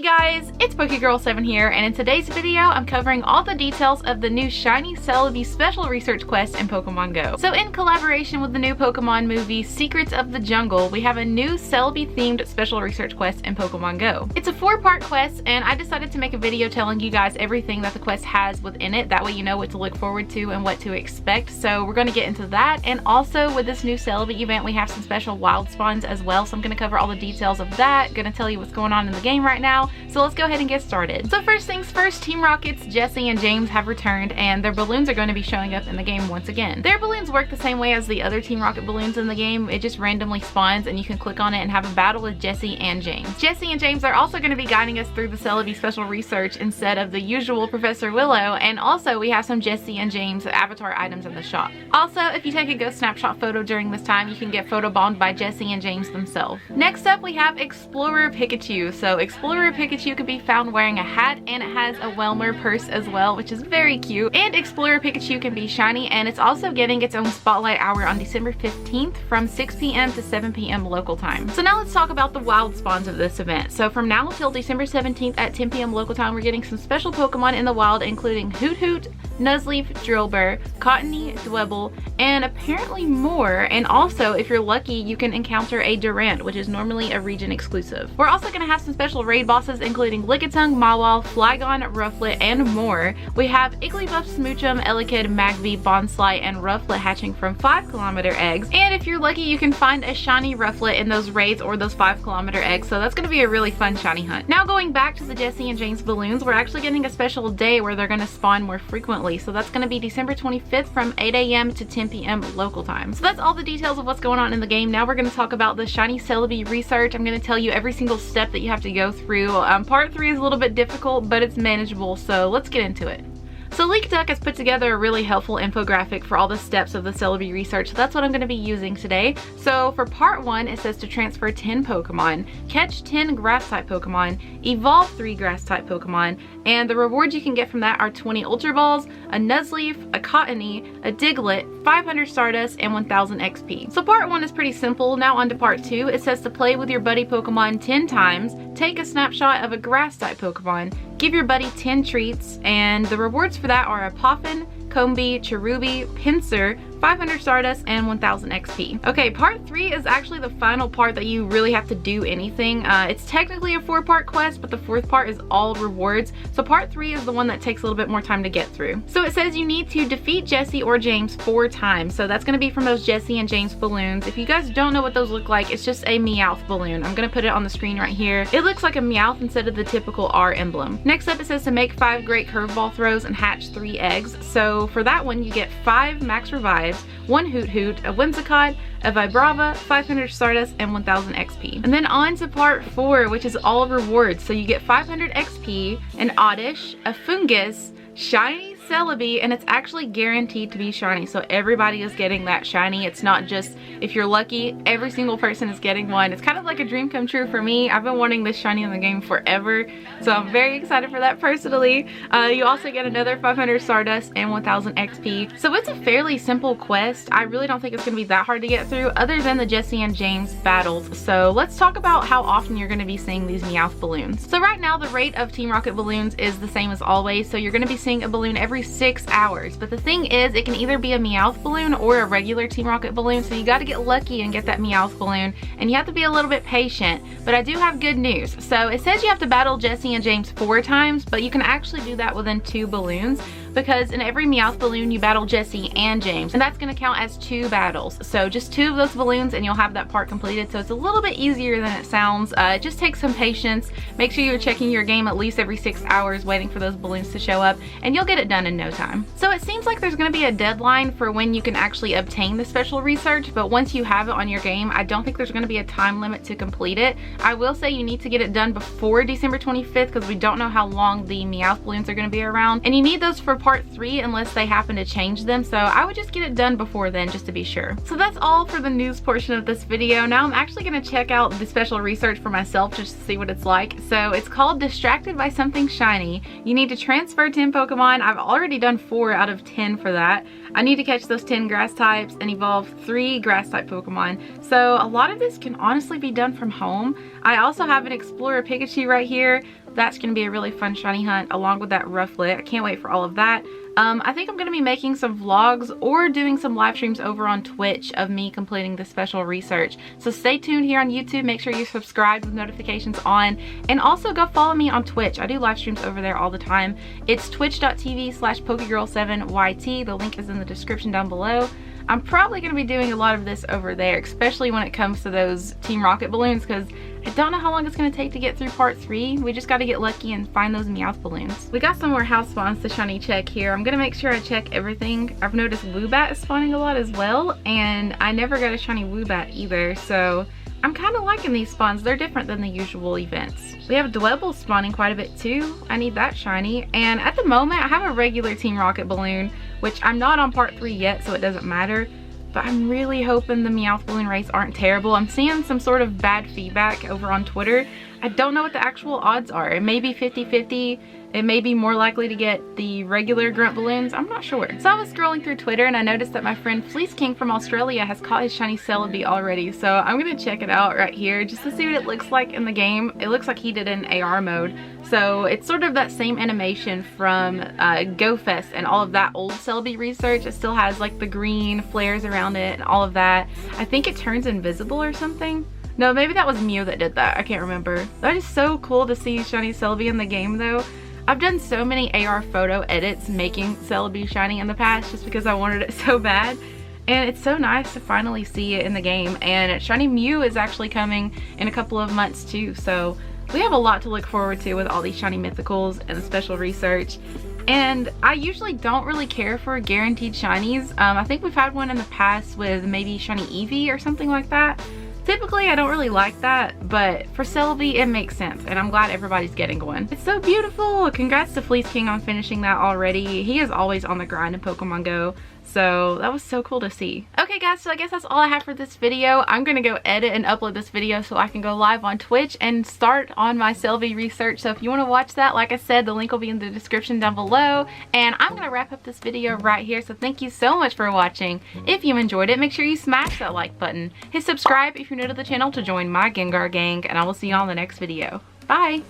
you guys? It's PokeGirl7 here, and in today's video, I'm covering all the details of the new shiny Celebi special research quest in Pokemon Go. So in collaboration with the new Pokemon movie, Secrets of the Jungle, we have a new Celebi themed special research quest in Pokemon Go. It's a 4-part quest, and I decided to make a video telling you guys everything that the quest has within it. That way you know what to look forward to and what to expect. So we're going to get into that, and also with this new Celebi event, we have some special wild spawns as well. So I'm going to cover all the details of that, going to tell you what's going on in the game right now. So let's go ahead and get started. So first things first, Team Rocket's Jessie and James have returned, and their balloons are going to be showing up in the game once again. Their balloons work the same way as the other Team Rocket balloons in the game. It just randomly spawns and you can click on it and have a battle with Jessie and James. Jessie and James are also going to be guiding us through the Celebi special research instead of the usual Professor Willow, and also we have some Jessie and James avatar items in the shop. Also, if you take a ghost snapshot photo during this time, you can get photobombed by Jessie and James themselves. Next up, we have Explorer Pikachu. So Explorer Pikachu can be found wearing a hat, and it has a Welmer purse as well, which is very cute. And Explorer Pikachu can be shiny, and it's also getting its own spotlight hour on December 15th from 6 p.m. to 7 p.m. local time. So now let's talk about the wild spawns of this event. So from now until December 17th at 10 p.m. local time, we're getting some special Pokemon in the wild, including Hoot Hoot, Nuzleaf, Drillbur, Cottony, Dwebble, and apparently more. And also, if you're lucky, you can encounter a Durant, which is normally a region exclusive. We're also going to have some special raid bosses, including Lickitung, Mawile, Flygon, Rufflet, and more. We have Igglybuff, Smoochum, Elekid, Magby, Bonsly, and Rufflet hatching from 5-kilometer eggs. And if you're lucky, you can find a shiny Rufflet in those raids or those 5-kilometer eggs, so that's going to be a really fun shiny hunt. Now going back to the Jessie and James balloons, we're actually getting a special day where they're going to spawn more frequently. So that's going to be December 25th from 8 a.m. to 10 p.m. local time. So that's all the details of what's going on in the game. Now we're going to talk about the shiny Celebi research. I'm going to tell you every single step that you have to go through. Part 3 is a little bit difficult, but it's manageable, so let's get into it. So LeakDuck has put together a really helpful infographic for all the steps of the Celebi research, so that's what I'm going to be using today. So for part 1, it says to transfer 10 Pokemon, catch 10 grass-type Pokemon, evolve 3 grass-type Pokemon, and the rewards you can get from that are 20 Ultra Balls, a Nuzleaf, a Cottony, a Diglett, 500 Stardust, and 1000 XP. So part 1 is pretty simple. Now on to part 2. It says to play with your buddy Pokemon 10 times, take a snapshot of a grass-type Pokemon, give your buddy 10 treats, and the rewards for that are a Poffin, Combee, Cherubi, Pinsir, 500 Stardust, and 1000 XP. Okay, part 3 is actually the final part that you really have to do anything. It's technically a 4-part quest, but the 4th part is all rewards. So part 3 is the one that takes a little bit more time to get through. So it says you need to defeat Jessie or James 4 times. So that's going to be from those Jessie and James balloons. If you guys don't know what those look like, it's just a Meowth balloon. I'm going to put it on the screen right here. It looks like a Meowth instead of the typical R emblem. Next up, it says to make 5 great curveball throws and hatch 3 eggs. So for that one, you get 5 max revives, 1 Hoot Hoot, a Whimsicott, a Vibrava, 500 Stardust, and 1000 XP. And then on to part 4, which is all rewards. So you get 500 XP, an Oddish, a Fungus, shiny Celebi, and it's actually guaranteed to be shiny, so everybody is getting that shiny. It's not just if you're lucky, every single person is getting one. It's kind of like a dream come true for me. I've been wanting this shiny in the game forever, so I'm very excited for that personally. You also get another 500 Stardust and 1000 XP. So it's a fairly simple quest. I really don't think it's going to be that hard to get through other than the Jessie and James battles. So let's talk about how often you're going to be seeing these Meowth balloons. So right now the rate of Team Rocket balloons is the same as always, so you're going to be seeing a balloon every 6 hours. But the thing is, it can either be a Meowth balloon or a regular Team Rocket balloon, so you got to get lucky and get that Meowth balloon, and you have to be a little bit patient. But I do have good news. So it says you have to battle Jessie and James 4 times, but you can actually do that within 2 balloons, because in every Meowth balloon you battle Jessie and James, and that's going to count as 2 battles. So just 2 of those balloons and you'll have that part completed. So it's a little bit easier than it sounds. It just takes some patience. Make sure you're checking your game at least every 6 hours, waiting for those balloons to show up, and you'll get it done in no time. So it seems like there's going to be a deadline for when you can actually obtain the special research, but once you have it on your game, I don't think there's going to be a time limit to complete it. I will say you need to get it done before December 25th, because we don't know how long the Meowth balloons are going to be around, and you need those for part 3 unless they happen to change them. So I would just get it done before then, just to be sure. So that's all for the news portion of this video. Now I'm actually going to check out the special research for myself just to see what it's like. So it's called Distracted by Something Shiny. You need to transfer 10 Pokemon. I've already done 4 out of 10 for that. I need to catch those 10 grass types and evolve 3 grass type Pokemon. So a lot of this can honestly be done from home. I also have an Explorer Pikachu right here. That's going to be a really fun shiny hunt along with that Rufflet. I can't wait for all of that. I think I'm going to be making some vlogs or doing some live streams over on Twitch of me completing this special research. So stay tuned here on YouTube. Make sure you're subscribed with notifications on. And also go follow me on Twitch. I do live streams over there all the time. It's twitch.tv/PokeGirl7YT. The link is in the description down below. I'm probably going to be doing a lot of this over there, especially when it comes to those Team Rocket balloons, because I don't know how long it's going to take to get through part 3. We just got to get lucky and find those Meowth balloons. We got some more house spawns to shiny check here. I'm going to make sure I check everything. I've noticed Woobat is spawning a lot as well, and I never got a shiny Woobat either, so I'm kind of liking these spawns. They're different than the usual events. We have Dwebble spawning quite a bit too. I need that shiny. And at the moment, I have a regular Team Rocket balloon, which I'm not on part 3 yet, so it doesn't matter. But I'm really hoping the Meowth balloon rates aren't terrible. I'm seeing some sort of bad feedback over on Twitter. I don't know what the actual odds are. It may be 50-50. It may be more likely to get the regular grunt balloons. I'm not sure. So I was scrolling through Twitter and I noticed that my friend Fleece King from Australia has caught his shiny Celebi already. So I'm gonna check it out right here just to see what it looks like in the game. It looks like he did it in AR mode. So it's sort of that same animation from Go Fest and all of that old Celebi research. It still has like the green flares around it and all of that. I think it turns invisible or something. No, maybe that was Mew that did that. I can't remember. That is so cool to see shiny Celebi in the game though. I've done so many AR photo edits making Celebi shiny in the past just because I wanted it so bad. And it's so nice to finally see it in the game. And shiny Mew is actually coming in a couple of months too. So we have a lot to look forward to with all these shiny mythicals and the special research. And I usually don't really care for guaranteed shinies. I think we've had one in the past with maybe shiny Eevee or something like that. Typically, I don't really like that, but for Celebi, it makes sense, and I'm glad everybody's getting one. It's so beautiful! Congrats to Fleece King on finishing that already. He is always on the grind in Pokemon Go, so that was so cool to see. Okay guys, so I guess that's all I have for this video. I'm gonna go edit and upload this video so I can go live on Twitch and start on my Celebi research. So if you want to watch that, like I said, the link will be in the description down below. And I'm gonna wrap up this video right here, so thank you so much for watching. If you enjoyed it, make sure you smash that like button. Hit subscribe if you're new to the channel to join my Gengar gang, and I will see you on the next video. Bye!